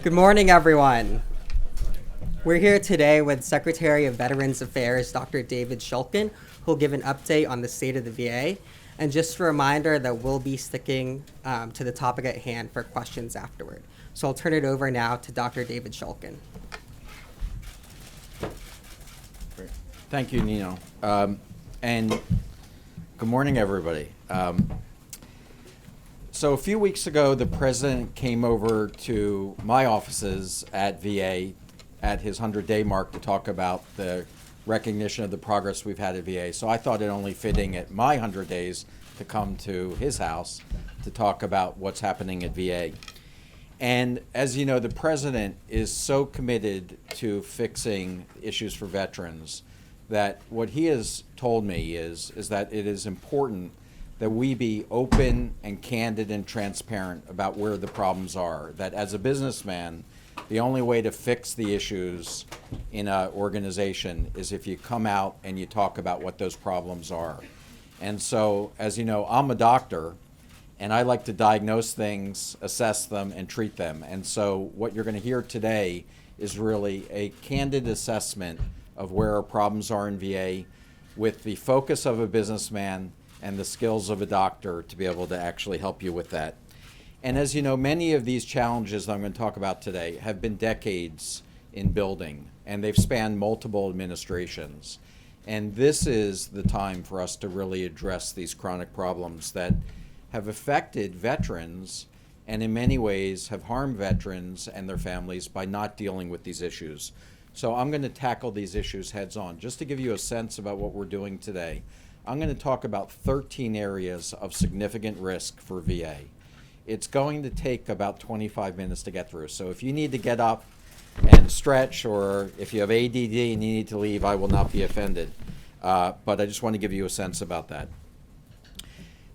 Good morning, everyone. We're here today with Secretary of Veterans Affairs, Dr. David Shulkin, who'll give an update on the state of the VA. And just a reminder that we'll be sticking to the topic at hand for questions afterward. So I'll turn it over now to Dr. David Shulkin. Great. Thank you, Nino. And good morning, everybody. So a few weeks ago, the president came over to my offices at VA at his 100-day mark to talk about the recognition of the progress we've had at VA. So I thought it only fitting at my 100 days to come to his house to talk about what's happening at VA. And as you know, the president is so committed to fixing issues for veterans that what he has told me is that it is important that we be open and candid and transparent about where the problems are. That as a businessman, the only way to fix the issues in an organization is if you come out and you talk about what those problems are. And so, as you know, I'm a doctor, and I like to diagnose things, assess them, and treat them. And so what you're going to hear today is really a candid assessment of where our problems are in VA with the focus of a businessman and the skills of a doctor to be able to actually help you with that. And as you know, many of these challenges that I'm going to talk about today have been decades in building, and they've spanned multiple administrations. And this is the time for us to really address these chronic problems that have affected veterans and in many ways have harmed veterans and their families by not dealing with these issues. So I'm going to tackle these issues heads on. Just to give you a sense about what we're doing today, I'm going to talk about 13 areas of significant risk for VA. It's going to take about 25 minutes to get through. So if you need to get up and stretch, or if you have ADD and you need to leave, I will not be offended. But I just want to give you a sense about that.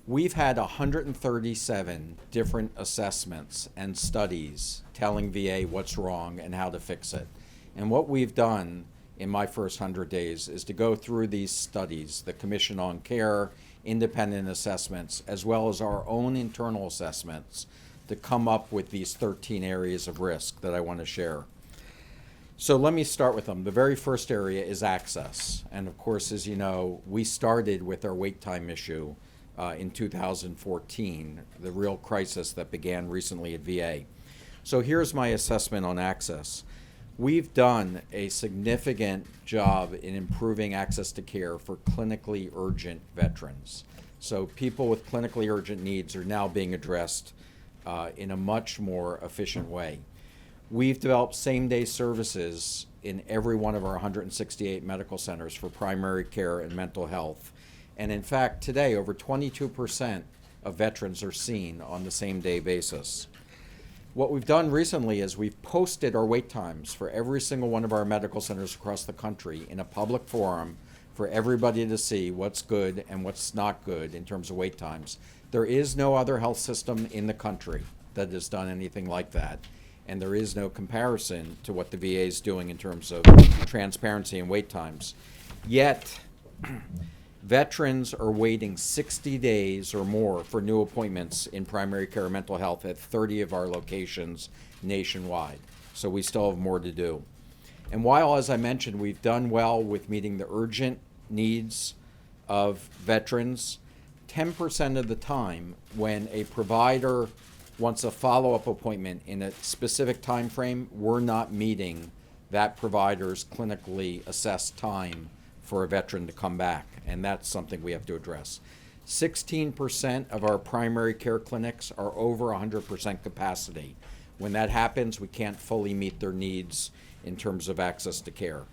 We've had 137 different assessments and studies telling VA what's wrong and how to fix it. And what we've done in my first 100 days is to go through these studies, the Commission on Care, independent assessments, as well as our own internal assessments to come up with these 13 areas of risk that I want to share. So let me start with them. The very first area is access. And of course, as you know, we started with our wait time issue in 2014, the real crisis that began recently at VA. So here's my assessment on access. We've done a significant job in improving access to care for clinically urgent veterans. So people with clinically urgent needs are now being addressed in a much more efficient way. We've developed same-day services in every one of our 168 medical centers for primary care and mental health. And in fact, today, over 22% of veterans are seen on the same-day basis. What we've done recently is we've posted our wait times for every single one of our medical centers across the country in a public forum for everybody to see what's good and what's not good in terms of wait times. There is no other health system in the country that has done anything like that, and there is no comparison to what the VA is doing in terms of transparency and wait times. Yet, veterans are waiting 60 days or more for new appointments in primary care and mental health at 30 of our locations nationwide. So we still have more to do. And while, as I mentioned, we've done well with meeting the urgent needs of veterans, 10% of the time when a provider wants a follow-up appointment in a specific time frame, we're not meeting that provider's clinically assessed time for a veteran to come back, and that's something we have to address. 16% of our primary care clinics are over 100% capacity. When that happens, we can't fully meet their needs in terms of access to care.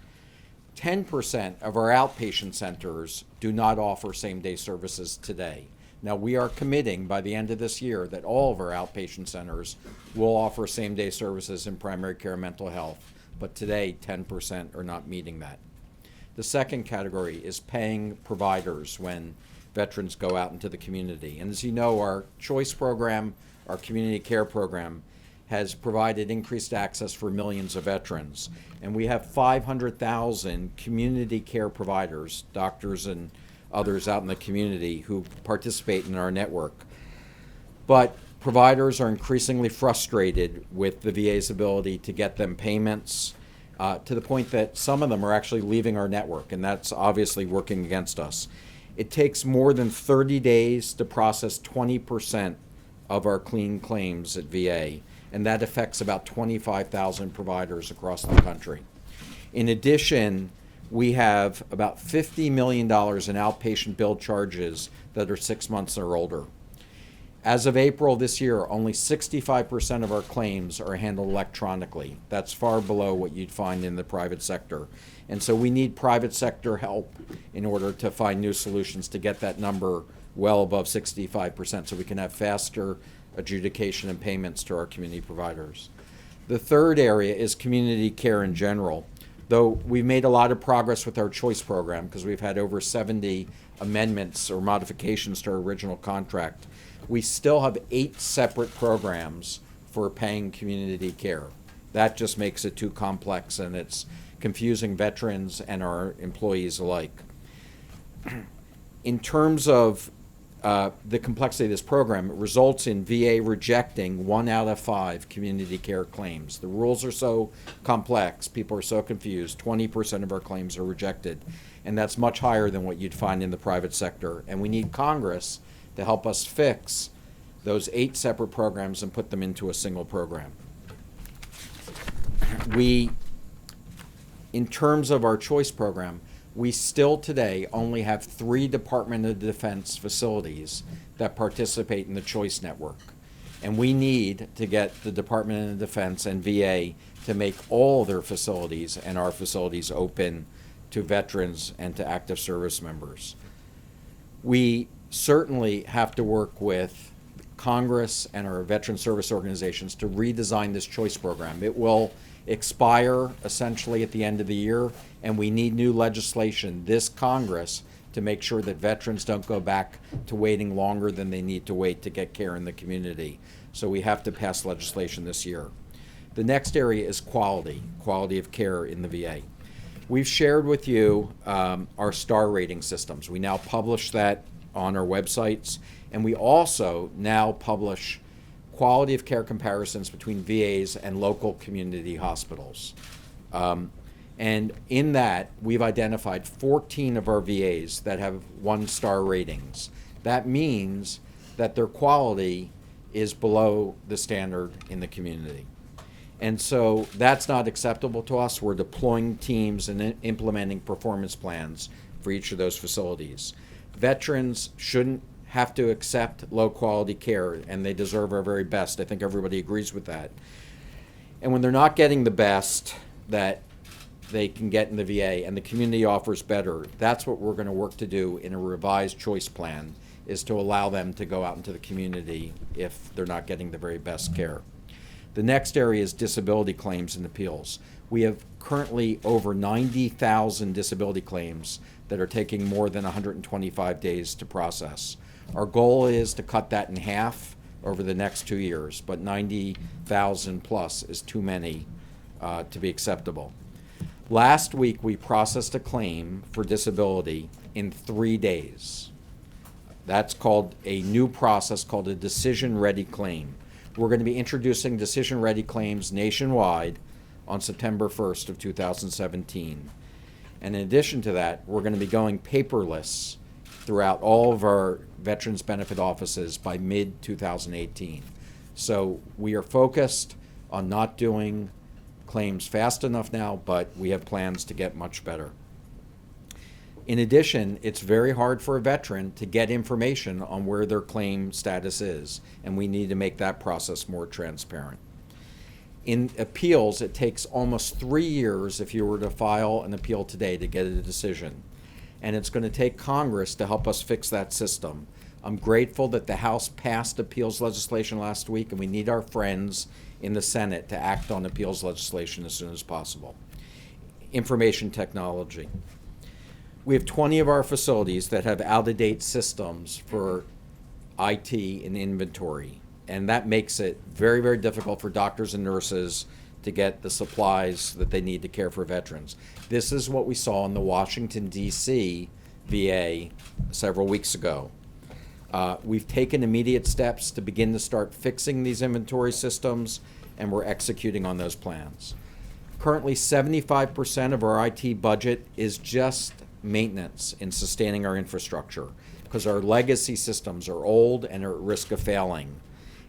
10% of our outpatient centers do not offer same-day services today. Now, we are committing by the end of this year that all of our outpatient centers will offer same-day services in primary care and mental health, but today 10% are not meeting that. The second category is paying providers when veterans go out into the community. And as you know, our choice program, our community care program, has provided increased access for millions of veterans. And we have 500,000 community care providers, doctors and others out in the community who participate in our network. But Providers are increasingly frustrated with the VA's ability to get them payments to the point that some of them are actually leaving our network, and that's obviously working against us. It takes more than 30 days to process 20% of our clean claims at VA, and that affects about 25,000 providers across the country. In addition, we have about $50 million in outpatient bill charges that are 6 months or older. As of April this year, only 65% of our claims are handled electronically. That's far below what you'd find in the private sector. And so we need private sector help in order to find new solutions to get that number well above 65% so we can have faster adjudication and payments to our community providers. The third area is community care in general. Though we've made a lot of progress with our choice program because we've had over 70 amendments or modifications to our original contract, we still have 8 separate programs for paying community care. That just makes it too complex, and it's confusing veterans and our employees alike. In terms of the complexity of this program, it results in VA rejecting 1 out of 5 community care claims. The rules are so complex, people are so confused, 20% of our claims are rejected, and that's much higher than what you'd find in the private sector. And we need Congress to help us fix those 8 separate programs and put them into a single program. In terms of our choice program, we still today only have 3 Department of Defense facilities that participate in the choice network. And we need to get the Department of Defense and VA to make all their facilities and our facilities open to veterans and to active service members. We certainly have to work with Congress and our veteran service organizations to redesign this choice program. It will expire essentially at the end of the year, and we need new legislation this Congress to make sure that veterans don't go back to waiting longer than they need to wait to get care in the community. So we have to pass legislation this year. The next area is quality of care in the VA. We've shared with you our star rating systems. We now publish that on our websites, and we also now publish quality of care comparisons between VAs and local community hospitals. And in that, we've identified 14 of our VAs that have 1-star ratings. That means that their quality is below the standard in the community. And so that's not acceptable to us. We're deploying teams and implementing performance plans for each of those facilities. Veterans shouldn't have to accept low quality care, and they deserve our very best. I think everybody agrees with that. And when they're not getting the best that they can get in the VA and the community offers better, that's what we're going to work to do in a revised choice plan, is to allow them to go out into the community if they're not getting the very best care. The next area is disability claims and appeals. We have currently over 90,000 disability claims that are taking more than 125 days to process. Our goal is to cut that in half over the next 2 years, but 90,000 plus is too many to be acceptable. Last week, we processed a claim for disability in 3 days. That's called a new process called a decision-ready claim. We're going to be introducing decision-ready claims nationwide on September 1st of 2017. And in addition to that, we're going to be going paperless throughout all of our Veterans Benefit offices by mid-2018. So we are focused on not doing claims fast enough now, but we have plans to get much better. In addition, it's very hard for a veteran to get information on where their claim status is, and we need to make that process more transparent. In appeals, it takes almost 3 years if you were to file an appeal today to get a decision. And it's going to take Congress to help us fix that system. I'm grateful that the House passed appeals legislation last week, and we need our friends in the Senate to act on appeals legislation as soon as possible. Information technology. We have 20 of our facilities that have out-of-date systems for IT and inventory, and that makes it very, very difficult for doctors and nurses to get the supplies that they need to care for veterans. This is what we saw in the Washington, D.C. VA several weeks ago. We've taken immediate steps to begin to start fixing these inventory systems, and we're executing on those plans. Currently, 75% of our IT budget is just maintenance in sustaining our infrastructure, because our legacy systems are old and are at risk of failing,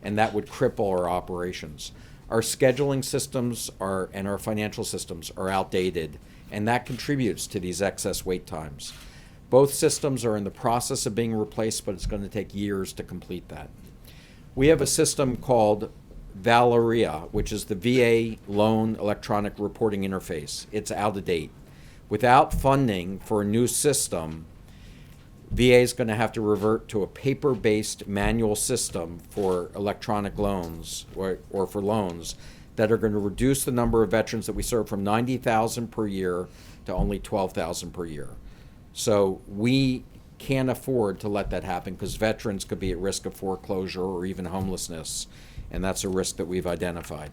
and that would cripple our operations. Our scheduling systems and our financial systems are outdated, and that contributes to these excess wait times. Both systems are in the process of being replaced, but it's going to take years to complete that. We have a system called Valeria, which is the VA loan electronic reporting interface. It's out of date. Without funding for a new system, VA is going to have to revert to a paper-based manual system for electronic loans or for loans that are going to reduce the number of veterans that we serve from 90,000 per year to only 12,000 per year. So we can't afford to let that happen, because veterans could be at risk of foreclosure or even homelessness, and that's a risk that we've identified.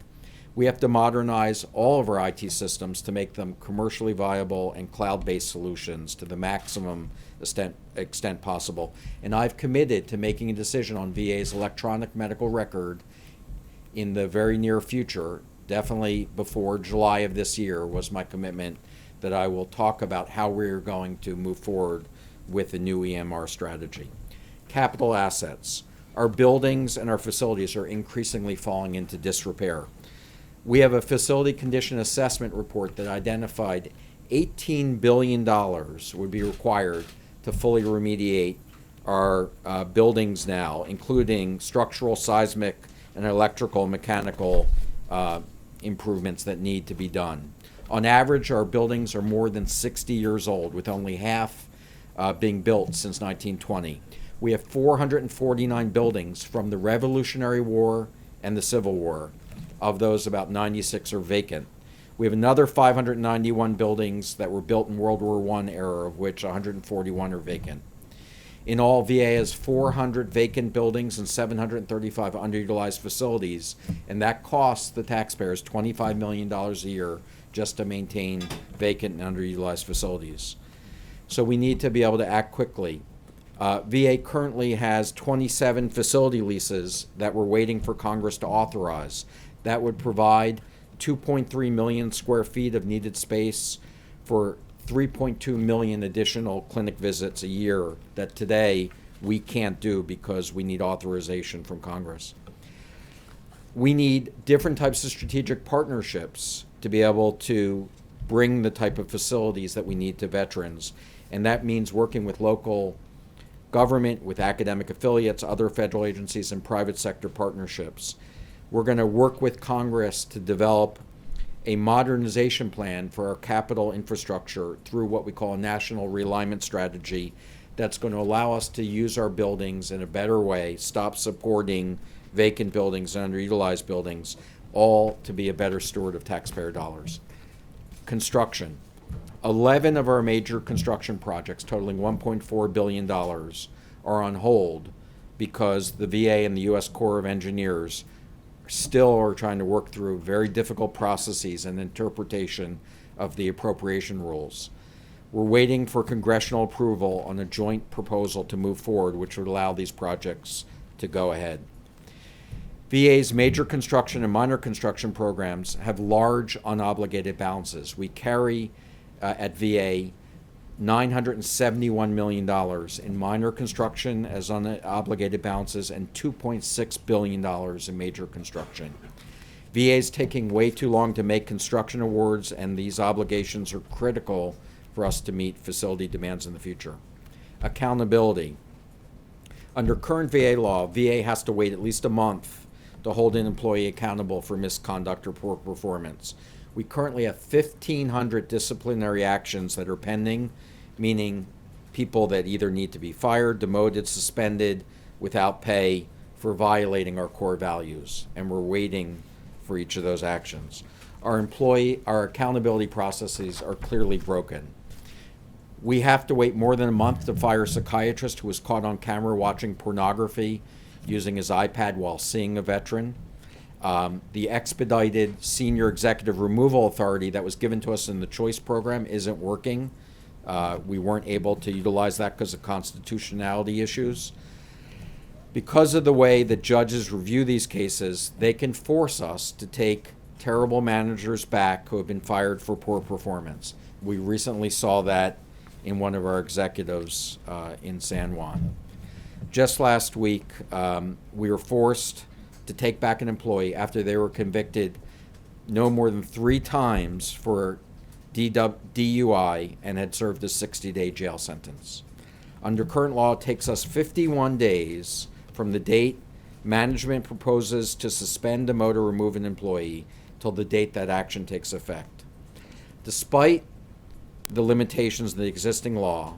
We have to modernize all of our IT systems to make them commercially viable and cloud-based solutions to the maximum extent possible. And I've committed to making a decision on VA's electronic medical record in the very near future. Definitely before July of this year was my commitment, that I will talk about how we're going to move forward with the new EMR strategy. Capital assets. Our buildings and our facilities are increasingly falling into disrepair. We have a facility condition assessment report that identified $18 billion would be required to fully remediate our buildings now, including structural, seismic, and electrical and mechanical improvements that need to be done. On average, our buildings are more than 60 years old, with only half being built since 1920. We have 449 buildings from the Revolutionary War and the Civil War. Of those, about 96 are vacant. We have another 591 buildings that were built in World War I era, of which 141 are vacant. In all, VA has 400 vacant buildings and 735 underutilized facilities, and that costs the taxpayers $25 million a year just to maintain vacant and underutilized facilities. So we need to be able to act quickly. VA currently has 27 facility leases that we're waiting for Congress to authorize. That would provide 2.3 million square feet of needed space for 3.2 million additional clinic visits a year that today we can't do because we need authorization from Congress. We need different types of strategic partnerships to be able to bring the type of facilities that we need to veterans, and that means working with local government, with academic affiliates, other federal agencies, and private sector partnerships. We're going to work with Congress to develop a modernization plan for our capital infrastructure through what we call a national realignment strategy that's going to allow us to use our buildings in a better way, stop supporting vacant buildings and underutilized buildings, all to be a better steward of taxpayer dollars. Construction. 11 of our major construction projects, totaling $1.4 billion, are on hold because the VA and the U.S. Corps of Engineers still are trying to work through very difficult processes and interpretation of the appropriation rules. We're waiting for congressional approval on a joint proposal to move forward, which would allow these projects to go ahead. VA's major construction and minor construction programs have large unobligated balances. We carry at VA $971 million in minor construction as unobligated balances and $2.6 billion in major construction. VA is taking way too long to make construction awards, and these obligations are critical for us to meet facility demands in the future. Accountability. Under current VA law, VA has to wait at least a month to hold an employee accountable for misconduct or poor performance. We currently have 1,500 disciplinary actions that are pending, meaning people that either need to be fired, demoted, suspended without pay for violating our core values, and we're waiting for each of those actions. Our accountability processes are clearly broken. We have to wait more than a month to fire a psychiatrist who was caught on camera watching pornography using his iPad while seeing a veteran. The expedited senior executive removal authority that was given to us in the choice program isn't working. We weren't able to utilize that because of constitutionality issues. Because of the way that judges review these cases, they can force us to take terrible managers back who have been fired for poor performance. We recently saw that in one of our executives in San Juan. Just last week, we were forced to take back an employee after they were convicted no more than 3 times for DUI and had served a 60-day jail sentence. Under current law, it takes us 51 days from the date management proposes to suspend, demote, or remove an employee till the date that action takes effect. Despite the limitations of the existing law,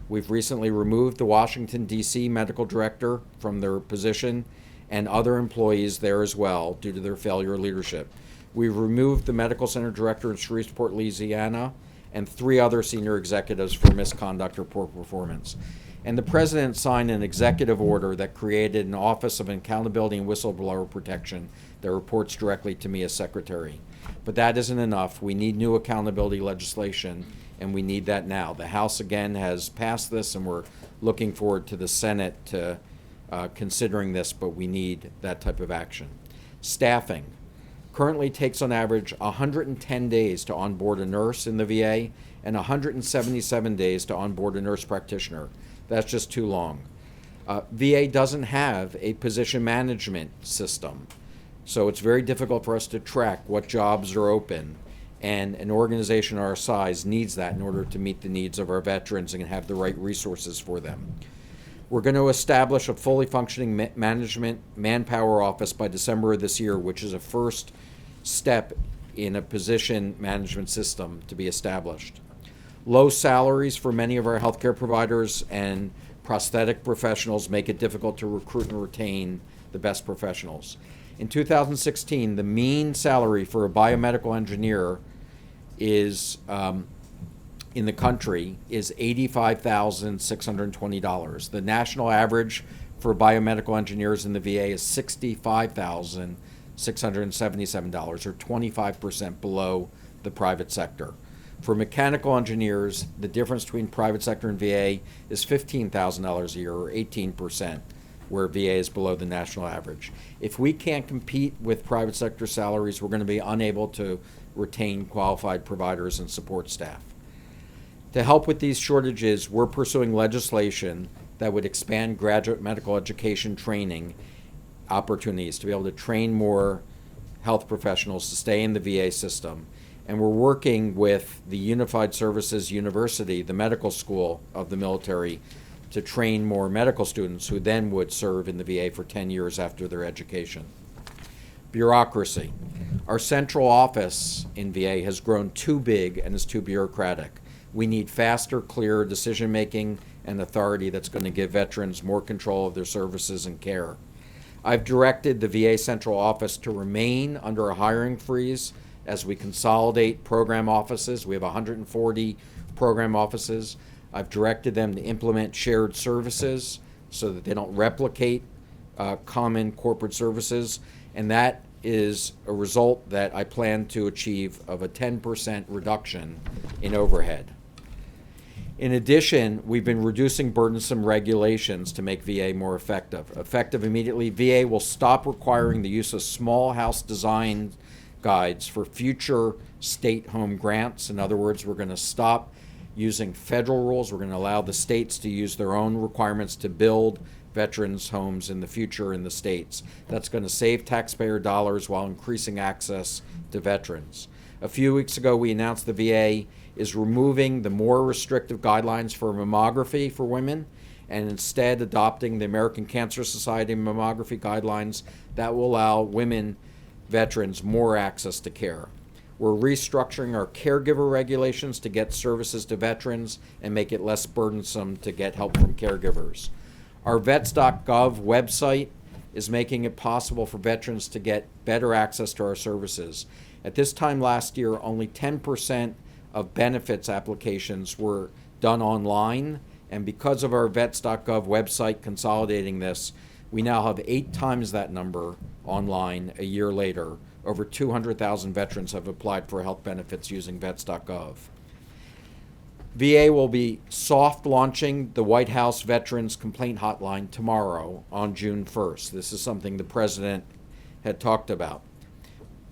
we've recently removed the Washington, D.C. medical director from their position and other employees there as well due to their failure of leadership. We've removed the medical center director in Shreveport, Louisiana, and 3 other senior executives for misconduct or poor performance. And the president signed an executive order that created an Office of Accountability and Whistleblower Protection that reports directly to me as secretary. But that isn't enough. We need new accountability legislation, and we need that now. The House, again, has passed this, and we're looking forward to the Senate to considering this, but we need that type of action. Staffing currently takes on average 110 days to onboard a nurse in the VA and 177 days to onboard a nurse practitioner. That's just too long. VA doesn't have a position management system, so it's very difficult for us to track what jobs are open, and an organization our size needs that in order to meet the needs of our veterans and have the right resources for them. We're going to establish a fully functioning management manpower office by December of this year, which is a first step in a position management system to be established. Low salaries for many of our healthcare providers and prosthetic professionals make it difficult to recruit and retain the best professionals. In 2016, the mean salary for a biomedical engineer is in the country is $85,620. The national average for biomedical engineers in the VA is $65,677, or 25% below the private sector. For mechanical engineers, the difference between private sector and VA is $15,000 a year, or 18%, where VA is below the national average. If we can't compete with private sector salaries, we're going to be unable to retain qualified providers and support staff. To help with these shortages, we're pursuing legislation that would expand graduate medical education training opportunities to be able to train more health professionals to stay in the VA system. And we're working with the Unified Services University, the medical school of the military, to train more medical students who then would serve in the VA for 10 years after their education. Bureaucracy. Our central office in VA has grown too big and is too bureaucratic. We need faster, clearer decision-making and authority that's going to give veterans more control of their services and care. I've directed the VA central office to remain under a hiring freeze as we consolidate program offices. We have 140 program offices. I've directed them to implement shared services so that they don't replicate common corporate services, and that is a result that I plan to achieve of a 10% reduction in overhead. In addition, we've been reducing burdensome regulations to make VA more effective. Effective immediately, VA will stop requiring the use of small house design guides for future state home grants. In other words, we're going to stop using federal rules. We're going to allow the states to use their own requirements to build veterans' homes in the future in the states. That's going to save taxpayer dollars while increasing access to veterans. A few weeks ago, we announced the VA is removing the more restrictive guidelines for mammography for women and instead adopting the American Cancer Society mammography guidelines that will allow women veterans more access to care. We're restructuring our caregiver regulations to get services to veterans and make it less burdensome to get help from caregivers. Our vets.gov website is making it possible for veterans to get better access to our services. At this time last year, only 10% of benefits applications were done online, and because of our vets.gov website consolidating this, we now have 8 times that number online a year later. Over 200,000 veterans have applied for health benefits using vets.gov. VA will be soft launching the White House Veterans Complaint Hotline tomorrow on June 1st. This is something the President had talked about.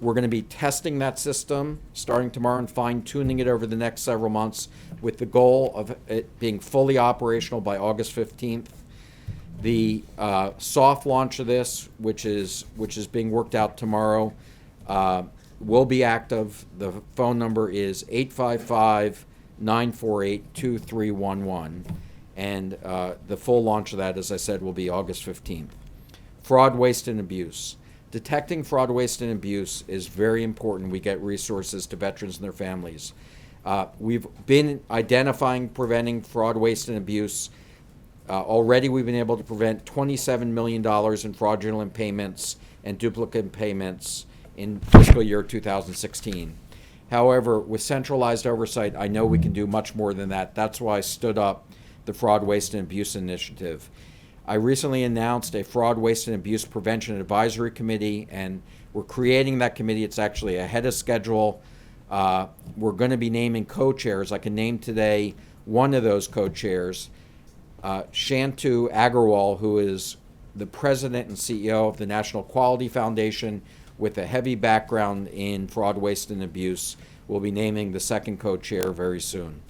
We're going to be testing that system starting tomorrow and fine-tuning it over the next several months with the goal of it being fully operational by August 15th. The soft launch of this, which is being worked out tomorrow, will be active. The phone number is 855-948-2311. And the full launch of that, as I said, will be August 15th. Fraud, waste, and abuse. Detecting fraud, waste, and abuse is very important. We get resources to veterans and their families. We've been identifying, preventing fraud, waste, and abuse. Already we've been able to prevent $27 million in fraudulent payments and duplicate payments in fiscal year 2016. However, with centralized oversight, I know we can do much more than that. That's why I stood up the Fraud, Waste, and Abuse Initiative. I recently announced a Fraud, Waste, and Abuse Prevention Advisory Committee, and we're creating that committee. It's actually ahead of schedule. We're going to be naming co-chairs. I can name today one of those co-chairs, Shantu Agarwal, who is the president and CEO of the National Quality Foundation with a heavy background in fraud, waste, and abuse. We'll be naming the second co-chair very soon.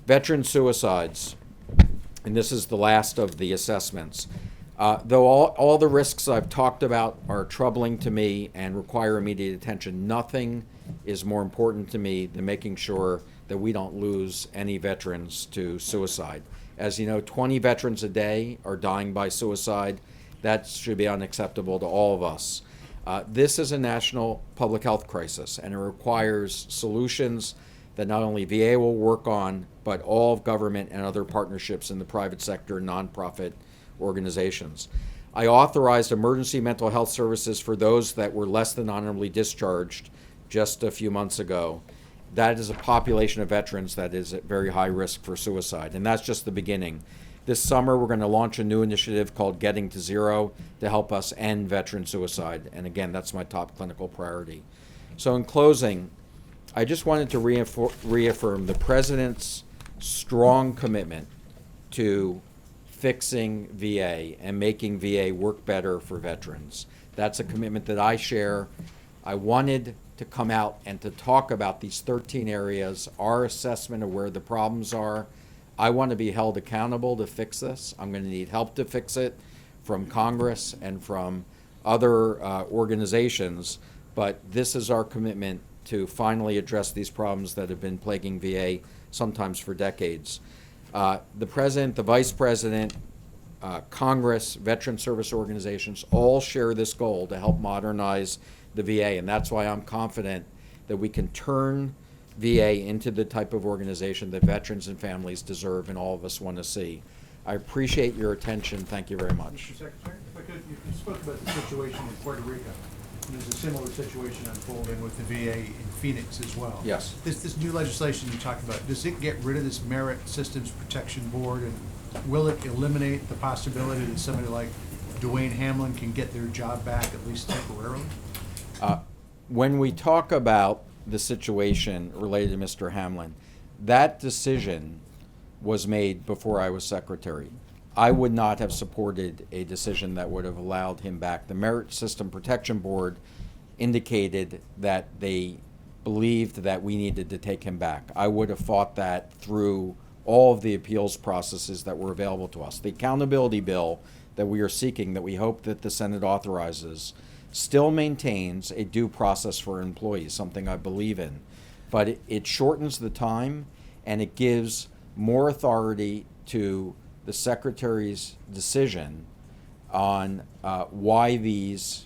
Veteran suicides. And this is the last of the assessments. Though all the risks I've talked about are troubling to me and require immediate attention, nothing is more important to me than making sure that we don't lose any veterans to suicide. As you know, 20 veterans a day are dying by suicide. That should be unacceptable to all of us. This is a national public health crisis, and it requires solutions that not only VA will work on, but all of government and other partnerships in the private sector and nonprofit organizations. I authorized emergency mental health services for those that were less than honorably discharged just a few months ago. That is a population of veterans that is at very high risk for suicide, and that's just the beginning. This summer, we're going to launch a new initiative called Getting to Zero to help us end veteran suicide, and again, that's my top clinical priority. So in closing, I just wanted to reaffirm the President's strong commitment to fixing VA and making VA work better for veterans. That's a commitment that I share. I wanted to come out and to talk about these 13 areas, our assessment of where the problems are. I want to be held accountable to fix this. I'm going to need help to fix it from Congress and from other organizations, but this is our commitment to finally address these problems that have been plaguing VA sometimes for decades. The President, the Vice President, Congress, veteran service organizations all share this goal to help modernize the VA, and that's why I'm confident that we can turn VA into the type of organization that veterans and families deserve and all of us want to see. I appreciate your attention. Thank you very much. Mr. Secretary, if I could, you spoke about the situation in Puerto Rico. There's a similar situation unfolding with the VA in Phoenix as well. Yes. This new legislation you talked about, does it get rid of this Merit Systems Protection Board, and will it eliminate the possibility that somebody like Dwayne Hamlin can get their job back, at least temporarily? When we talk about the situation related to Mr. Hamlin, that decision was made before I was Secretary. I would not have supported a decision that would have allowed him back. The Merit System Protection Board indicated that they believed that we needed to take him back. I would have fought that through all of the appeals processes that were available to us. The accountability bill that we are seeking, that we hope that the Senate authorizes, still maintains a due process for employees, something I believe in. But it shortens the time, and it gives more authority to the Secretary's decision on why these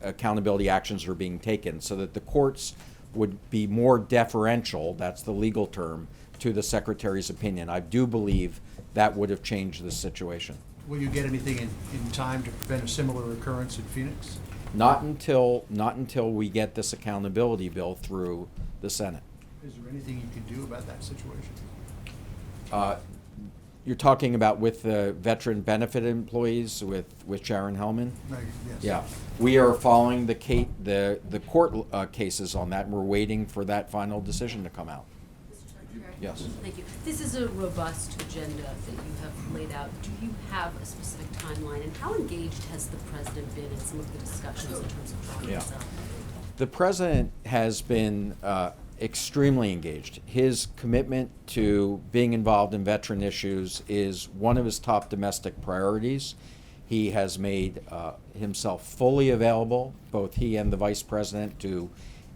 accountability actions are being taken, so that the courts would be more deferential, that's the legal term, to the Secretary's opinion. I do believe that would have changed the situation. Will you get anything in time to prevent a similar occurrence in Phoenix? Not until we get this accountability bill through the Senate. Is there anything you can do about that situation? You're talking about with the veteran benefit employees with Sharon Hellman? No, yes. Yeah, we are following the court cases on that, and we're waiting for that final decision to come out. Mr. Chairman, Yes. Thank you. This is a robust agenda that you have laid out. Do you have a specific timeline, and how engaged has the president been in some of the discussions in terms of drawing this Yeah. up? The president has been extremely engaged. His commitment to being involved in veteran issues is one of his top domestic priorities. He has made himself fully available, both he and the vice president, to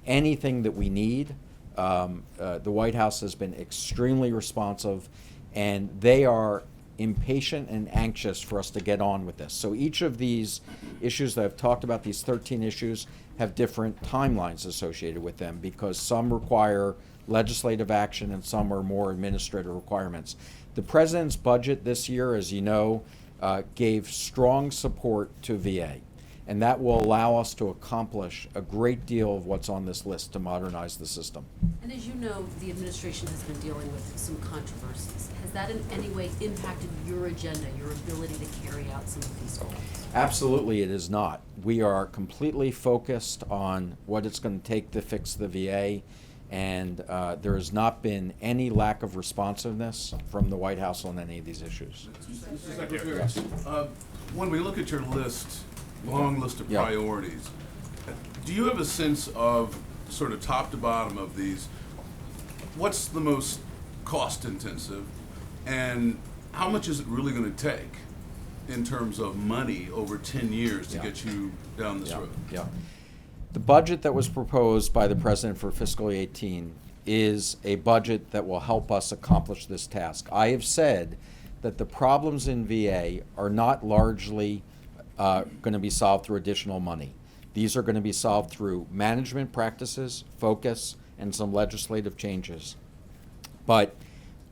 anything that we need. The White House has been extremely responsive, and they are impatient and anxious for us to get on with this. So each of these issues that I've talked about, these 13 issues, have different timelines associated with them because some require legislative action and some are more administrative requirements. The president's budget this year, as you know, gave strong support to VA, and that will allow us to accomplish a great deal of what's on this list to modernize the system. And as you know, the administration has been dealing with some controversies. Has that in any way impacted your agenda, your ability to carry out some of these goals? Absolutely, it is not. We are completely focused on what it's going to take to fix the VA, and there has not been any lack of responsiveness from the White House on any of these issues. Mr. Secretary, when we look at your list, long list of Yeah. priorities, do you have a sense of, sort of top to bottom of these, what's the most cost intensive, and how much is it really going to take in terms of money over 10 years to Yeah. get you down this road? Yeah. The budget that was proposed by the president for fiscal 18 is a budget that will help us accomplish this task. I have said that the problems in VA are not largely going to be solved through additional money. These are going to be solved through management practices, focus, and some legislative changes. But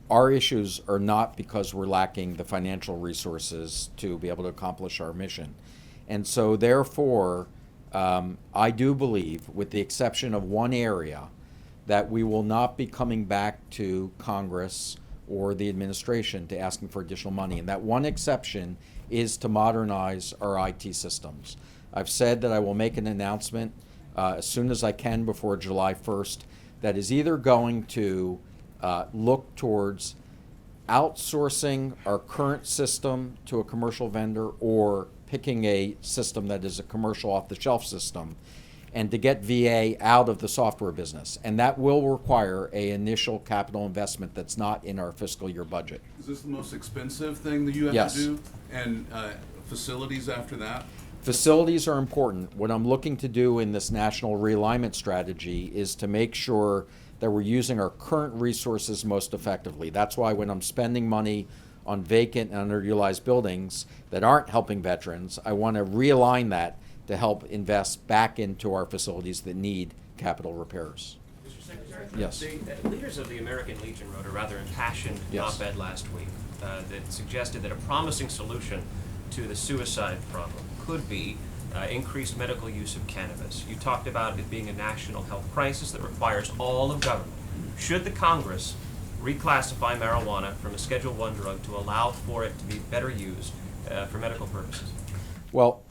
our issues are not because we're lacking the financial resources to be able to accomplish our mission. And so therefore, I do believe, with the exception of one area, that we will not be coming back to Congress or the administration to asking for additional money. And that one exception is to modernize our IT systems. I've said that I will make an announcement as soon as I can before July 1st that is either going to look towards outsourcing our current system to a commercial vendor or picking a system that is a commercial off-the-shelf system, and to get VA out of the software business. And that will require an initial capital investment that's not in our fiscal year budget. Is this the most expensive thing that you have Yes. to do? And facilities after that? Facilities are important. What I'm looking to do in this national realignment strategy is to make sure that we're using our current resources most effectively. That's why when I'm spending money on vacant and underutilized buildings that aren't helping veterans, I want to realign that to help invest back into our facilities that need capital repairs. Mr. Secretary? Yes. The leaders of the American Legion wrote a rather impassioned Yes. op-ed last week that suggested that a promising solution to the suicide problem could be increased medical use of cannabis. You talked about it being a national health crisis that requires all of government. Should the Congress reclassify marijuana from a Schedule I drug to allow for it to be better used for medical purposes? Well,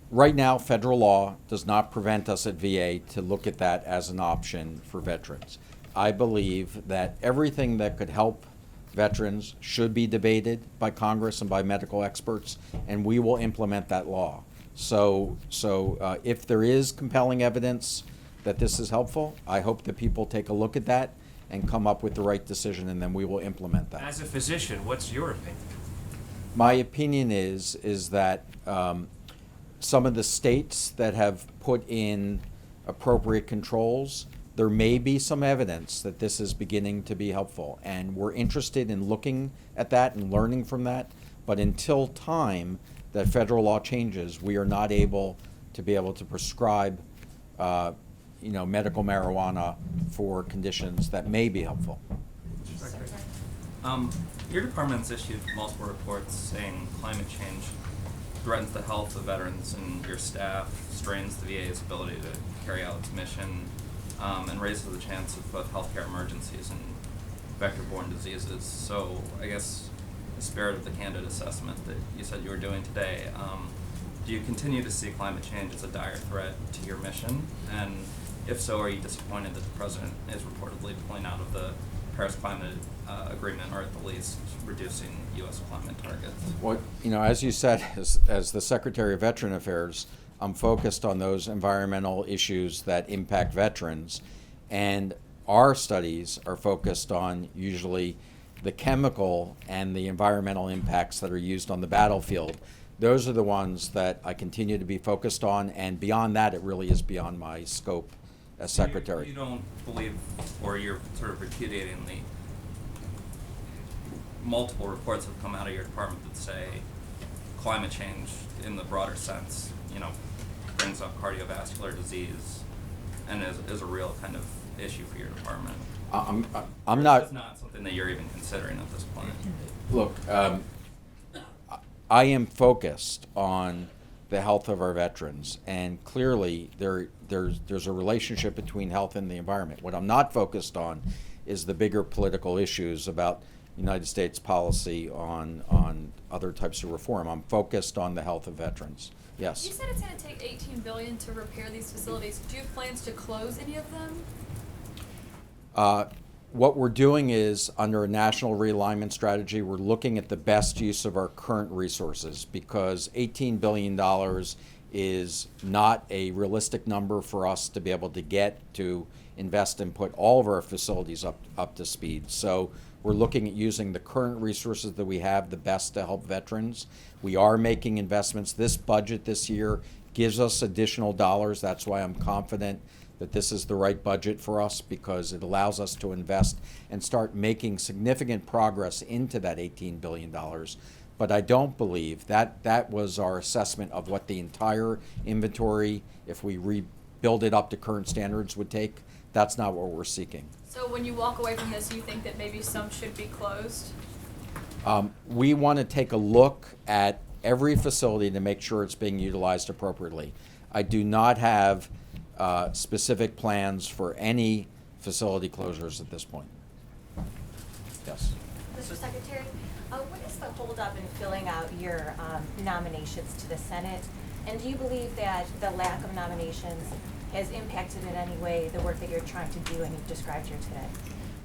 right now, federal law does not prevent us at VA to look at that as an option for veterans. I believe that everything that could help veterans should be debated by Congress and by medical experts, and we will implement that law. So if there is compelling evidence that this is helpful, I hope that people take a look at that and come up with the right decision, and then we will implement that. As a physician, what's your opinion? My opinion is that some of the states that have put in appropriate controls, there may be some evidence that this is beginning to be helpful, and we're interested in looking at that and learning from that. But until time that federal law changes, we are not able to prescribe, medical marijuana for conditions that may be helpful. Your department's issued multiple reports saying climate change threatens the health of veterans, and your staff strains the VA's ability to carry out its mission, and raises the chance of both healthcare emergencies and vector-borne diseases. So I guess in the spirit of the candid assessment that you said you were doing today, do you continue to see climate change as a dire threat to your mission? And If so, are you disappointed that the president is reportedly pulling out of the Paris Climate Agreement, or at the least reducing U.S. climate targets? Well, as you said, as the Secretary of Veteran Affairs, I'm focused on those environmental issues that impact veterans, and our studies are focused on usually the chemical and the environmental impacts that are used on the battlefield. Those are the ones that I continue to be focused on, and beyond that, it really is beyond my scope as Secretary. You don't believe, or you're sort of repudiating the multiple reports that have come out of your department that say climate change in the broader sense, brings up cardiovascular disease and is a real kind of issue for your department. I'm It's not something that you're even considering at this point. Look, I am focused on the health of our veterans, and clearly there's a relationship between health and the environment. What I'm not focused on is the bigger political issues about United States policy on other types of reform. I'm focused on the health of veterans. Yes. You said it's going to take $18 billion to repair these facilities. Do you have plans to close any of them? What we're doing is, under a national realignment strategy, we're looking at the best use of our current resources, because $18 billion is not a realistic number for us to be able to get to invest and put all of our facilities up to speed. So we're looking at using the current resources that we have the best to help veterans. We are making investments. This budget this year gives us additional dollars. That's why I'm confident that this is the right budget for us, because it allows us to invest and start making significant progress into that $18 billion. But I don't believe that was our assessment of what the entire inventory, if we rebuild it up to current standards, would take. That's not what we're seeking. So when you walk away from this, you think that maybe some should be closed? We want to take a look at every facility to make sure it's being utilized appropriately. I do not have specific plans for any facility closures at this point. Yes. Mr. Secretary, what is the holdup in filling out your nominations to the Senate? And do you believe that the lack of nominations has impacted in any way the work that you're trying to do and you've described here today?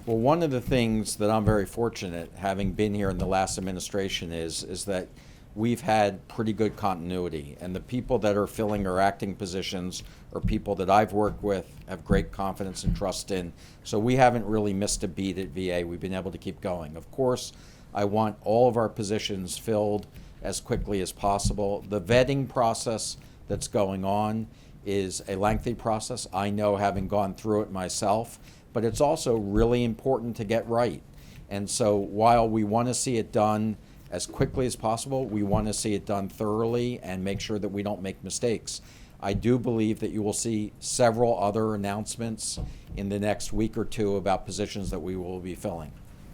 Well, one of the things that I'm very fortunate, having been here in the last administration, is that we've had pretty good continuity, and the people that are filling our acting positions are people that I've worked with, have great confidence and trust in. So we haven't really missed a beat at VA. We've been able to keep going. Of course, I want all of our positions filled as quickly as possible. The vetting process that's going on is a lengthy process. I know, having gone through it myself, but it's also really important to get right. And so while we want to see it done as quickly as possible, we want to see it done thoroughly and make sure that we don't make mistakes. I do believe that you will see several other announcements in the next week or two about positions that we will be filling.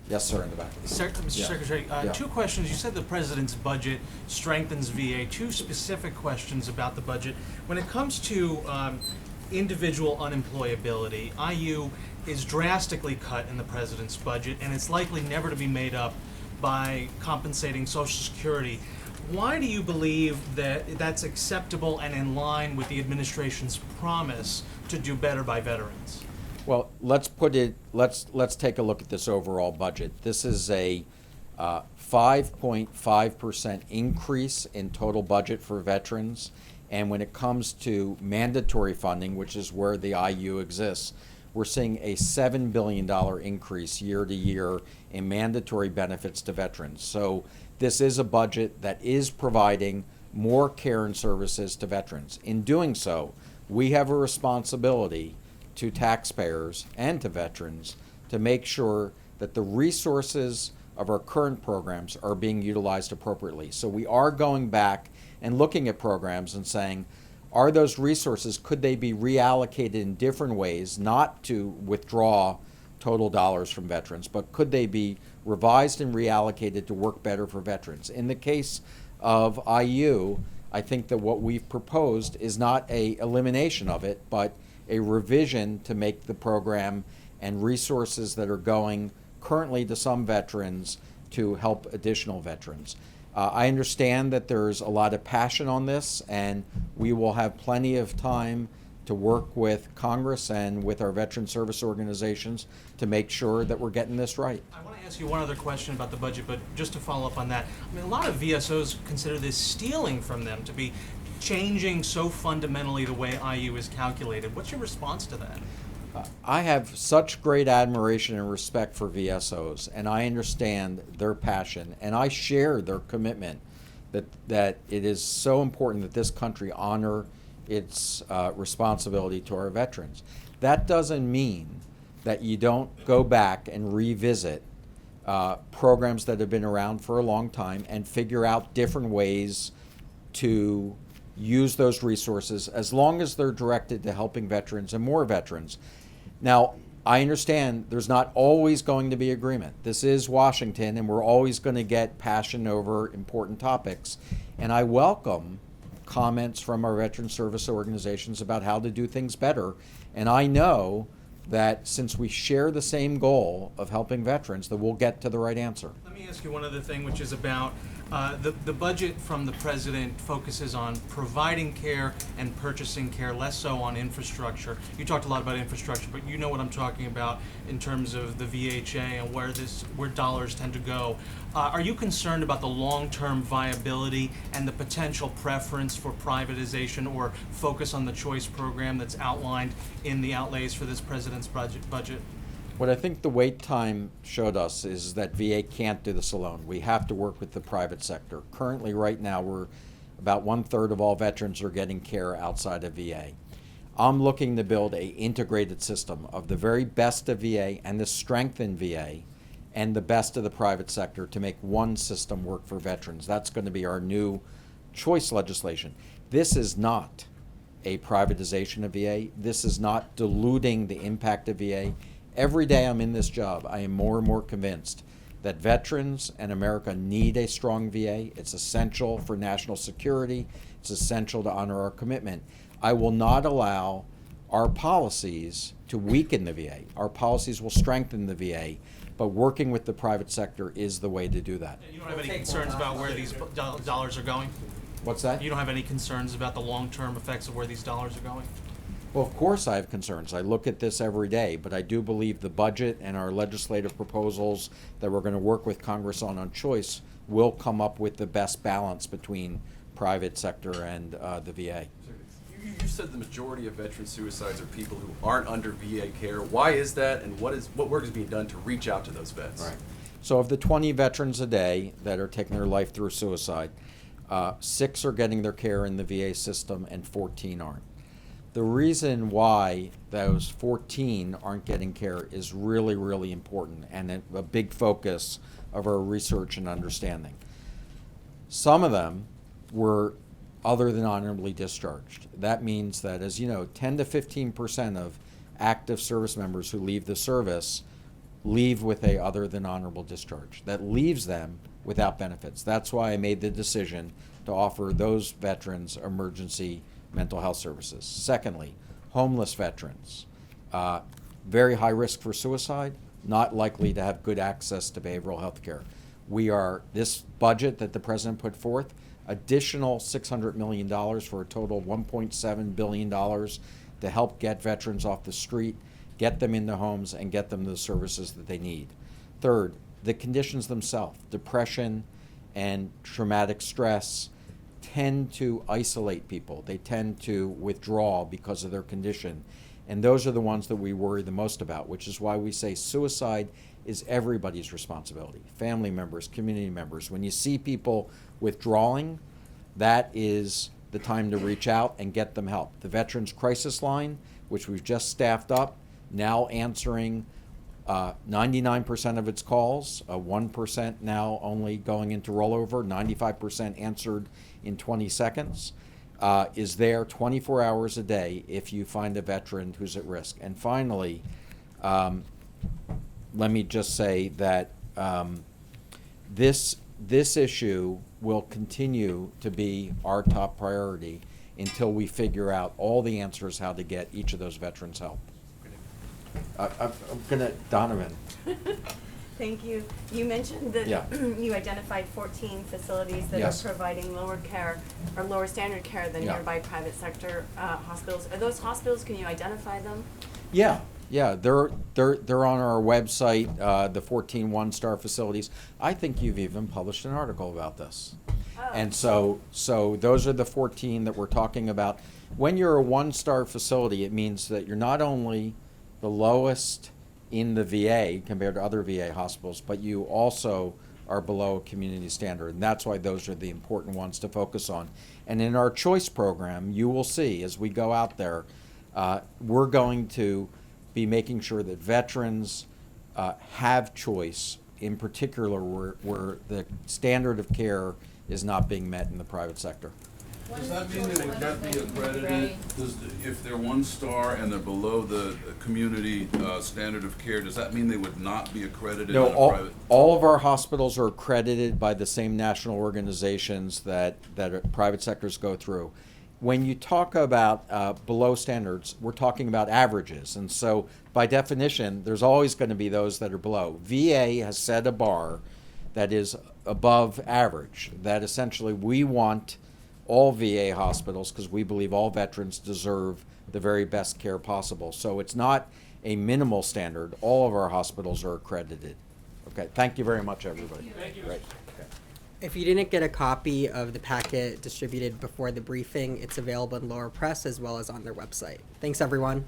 Yes, sir, in the back. Mr. Yeah. Secretary, Yeah. 2 questions. You said the president's budget strengthens VA. 2 specific questions about the budget. When it comes to individual unemployability, IU is drastically cut in the president's budget, and it's likely never to be made up by compensating Social Security. Why do you believe that that's acceptable and in line with the administration's promise to do better by veterans? Well, let's take a look at this overall budget. This is a 5.5% increase in total budget for veterans, and when it comes to mandatory funding, which is where the IU exists, we're seeing a $7 billion increase year to year in mandatory benefits to veterans. So this is a budget that is providing more care and services to veterans. In doing so, we have a responsibility to taxpayers and to veterans to make sure that the resources of our current programs are being utilized appropriately. So we are going back and looking at programs and saying, are those resources, could they be reallocated in different ways, not to withdraw total dollars from veterans, but could they be revised and reallocated to work better for veterans? In the case of IU, I think that what we've proposed is not a elimination of it, but a revision to make the program and resources that are going currently to some veterans to help additional veterans. I understand that there's a lot of passion on this, and we will have plenty of time to work with Congress and with our veteran service organizations to make sure that we're getting this right. I want to ask you one other question about the budget, but just to follow up on that, I mean, a lot of VSOs consider this stealing from them to be changing so fundamentally the way IU is calculated. What's your response to that? I have such great admiration and respect for VSOs, and I understand their passion, and I share their commitment that it is so important that this country honor its responsibility to our veterans. That doesn't mean that you don't go back and revisit programs that have been around for a long time and figure out different ways to use those resources as long as they're directed to helping veterans and more veterans. Now, I understand there's not always going to be agreement. This is Washington, and we're always going to get passion over important topics. And I welcome comments from our veteran service organizations about how to do things better. And I know that since we share the same goal of helping veterans, that we'll get to the right answer. Let me ask you one other thing, which is about the budget from the president focuses on providing care and purchasing care, less so on infrastructure. You talked a lot about infrastructure, but you know what I'm talking about in terms of the VHA and where dollars tend to go. Are you concerned about the long-term viability and the potential preference for privatization or focus on the choice program that's outlined in the outlays for this president's budget? What I think the wait time showed us is that VA can't do this alone. We have to work with the private sector. Currently, right now, we're about 1/3 of all veterans are getting care outside of VA. I'm looking to build an integrated system of the very best of VA and the strength in VA and the best of the private sector to make one system work for veterans. That's going to be our new choice legislation. This is not a privatization of VA. This is not diluting the impact of VA. Every day I'm in this job, I am more and more convinced that veterans and America need a strong VA. It's essential for national security. It's essential to honor our commitment. I will not allow our policies to weaken the VA. Our policies will strengthen the VA, but working with the private sector is the way to do that. You don't have any concerns about where these dollars are going? What's that? You don't have any concerns about the long-term effects of where these dollars are going? Well, of course I have concerns. I look at this every day, but I do believe the budget and our legislative proposals that we're going to work with Congress on choice will come up with the best balance between private sector and the VA. You said the majority of veteran suicides are people who aren't under VA care. Why is that, and what work is being done to reach out to those vets? Right. So of the 20 veterans a day that are taking their life through suicide, 6 are getting their care in the VA system and 14 aren't. The reason why those 14 aren't getting care is really, really important and a big focus of our research and understanding. Some of them were other than honorably discharged. That means that, as you know, 10 to 15% of active service members who leave the service leave with a other than honorable discharge. That leaves them without benefits. That's why I made the decision to offer those veterans emergency mental health services. Secondly, homeless veterans, very high risk for suicide, not likely to have good access to behavioral health care. This budget that the president put forth, additional $600 million for a total of $1.7 billion to help get veterans off the street, get them into homes, and get them the services that they need. Third, the conditions themselves, depression and traumatic stress, tend to isolate people. They tend to withdraw because of their condition. And those are the ones that we worry the most about, which is why we say suicide is everybody's responsibility. Family members, community members. When you see people withdrawing, that is the time to reach out and get them help. The Veterans Crisis Line, which we've just staffed up, now answering 99% of its calls, 1% now only going into rollover, 95% answered in 20 seconds, is there 24 hours a day if you find a veteran who's at risk. And finally, let me just say that this issue will continue to be our top priority until we figure out all the answers how to get each of those veterans help. I'm gonna, Donovan. Thank you. You mentioned that Yeah. you identified 14 facilities that Yes. are providing lower care or lower standard care than Yeah. nearby private sector hospitals. Are those hospitals, can you identify them? Yeah, yeah, they're on our website, the 14 one-star facilities. I think you've even published an article about this. Oh. And so those are the 14 that we're talking about. When you're a one-star facility, it means that you're not only the lowest in the VA compared to other VA hospitals, but you also are below a community standard. And that's why those are the important ones to focus on. And in our choice program, you will see as we go out there, we're going to be making sure that veterans have choice, in particular where the standard of care is not being met in the private sector. Does that mean they would not be accredited? If they're one star and they're below the community standard of care, does that mean they would not be accredited No, in a private? all of our hospitals are accredited by the same national organizations that private sectors go through. When you talk about below standards, we're talking about averages. And so by definition, there's always going to be those that are below. VA has set a bar that is above average, that essentially we want all VA hospitals, because we believe all veterans deserve the very best care possible. So it's not a minimal standard. All of our hospitals are accredited. Okay, thank you very much, everybody. Thank you. Great. If you didn't get a copy of the packet distributed before the briefing, it's available in lower press as well as on their website. Thanks, everyone.